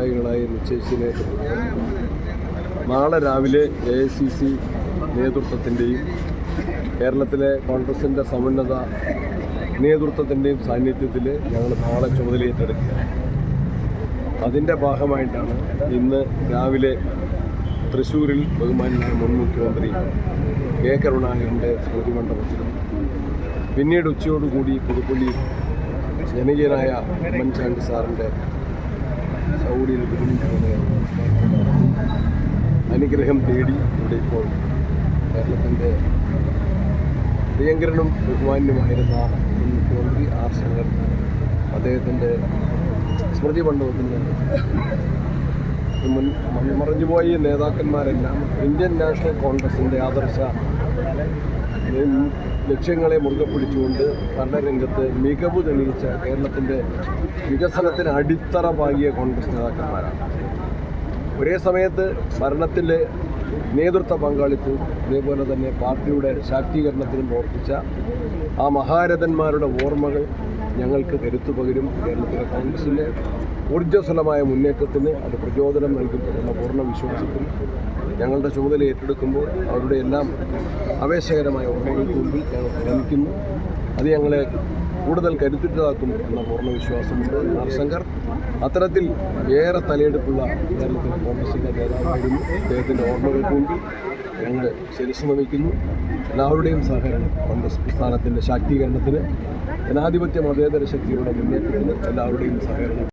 ഭാരവാഹികളായി നിശ്ചയിച്ചതിനെ തുടർന്ന് നാളെ രാവിലെ AICC നേതൃത്വത്തിൻ്റെയും കേരളത്തിലെ കോൺഗ്രസിൻ്റെ സമുന്നത നേതൃത്വത്തിൻ്റെയും സാന്നിധ്യത്തിൽ ഞങ്ങൾ നാളെ ചുമതലയേറ്റെടുക്കുകയാണ്. അതിൻ്റെ ഭാഗമായിട്ടാണ് ഇന്ന് രാവിലെ തൃശ്ശൂരിൽ ബഹുമാനായ മുൻ മുഖ്യമന്ത്രി കെ കരുണാകരൻ്റെ സ്മൃതി മണ്ഡപത്തിലും പിന്നീട് ഉച്ചയോടുകൂടി പുതുപ്പള്ളി ജനകീയനായ ഉമ്മൻചാണ്ടി സാറിൻ്റെ സൗദിയിൽ അനുഗ്രഹം തേടി ഇവിടെ ഇപ്പോൾ കേരളത്തിൻ്റെ പ്രിയങ്കരനും ബഹുമാന്യമായിരുന്ന മുൻ മുഖ്യമന്ത്രി ആർ ശങ്കർ അദ്ദേഹത്തിൻ്റെ സ്മൃതി മണ്ഡപത്തിൻ്റെ മറഞ്ഞുപോയ നേതാക്കന്മാരെല്ലാം ഇന്ത്യൻ നാഷണൽ കോൺഗ്രസിൻ്റെ ആദർശ ലക്ഷ്യങ്ങളെ മുറുകെ പിടിച്ചുകൊണ്ട് ഭരണരംഗത്ത് മികവ് തെളിയിച്ച കേരളത്തിൻ്റെ വികസനത്തിന് അടിത്തറ പാകിയ കോൺഗ്രസ് നേതാക്കന്മാരാണ്. ഒരേ സമയത്ത് ഭരണത്തിലെ നേതൃത്വ പങ്കാളിത്തവും അതേപോലെ തന്നെ പാർട്ടിയുടെ ശാക്തീകരണത്തിനും പ്രവർത്തിച്ച ആ മഹാരഥന്മാരുടെ ഓർമ്മകൾ ഞങ്ങൾക്ക് കരുത്തു പകരും. കേരളത്തിലെ കോൺഗ്രസിൻ്റെ ഊർജ്ജസ്വലമായ മുന്നേറ്റത്തിന് അത് പ്രചോദനം നൽകുമെന്നുള്ള പൂർണ്ണ വിശ്വാസത്തിൽ ഞങ്ങളുടെ ചുമതല ഏറ്റെടുക്കുമ്പോൾ അവരുടെ എല്ലാം ആവേശകരമായ ഓർമ്മകൾക്ക് മുമ്പിൽ ഞങ്ങൾ ശ്രമിക്കുന്നു. അത് ഞങ്ങളെ കൂടുതൽ കരുത്തുറ്റതാക്കും എന്ന പൂർണ്ണ വിശ്വാസമുണ്ട്. ആർ ശങ്കർ അത്തരത്തിൽ ഏറെ തലയെടുപ്പുള്ള കേരളത്തിലെ കോൺഗ്രസിൻ്റെ നേതാവായിരുന്നു. അദ്ദേഹത്തിൻ്റെ ഓർമ്മകൾക്ക് മുമ്പിൽ ഞങ്ങൾ ശിരസ്സ് നമിക്കുന്നു. എല്ലാവരുടെയും സഹകരണം കോൺഗ്രസ് പ്രസ്ഥാനത്തിൻ്റെ ശാക്തീകരണത്തിന്, ജനാധിപത്യ മതേതര ശക്തിയുടെ മുന്നേറ്റത്തിന് എല്ലാവരുടെയും സഹകരണം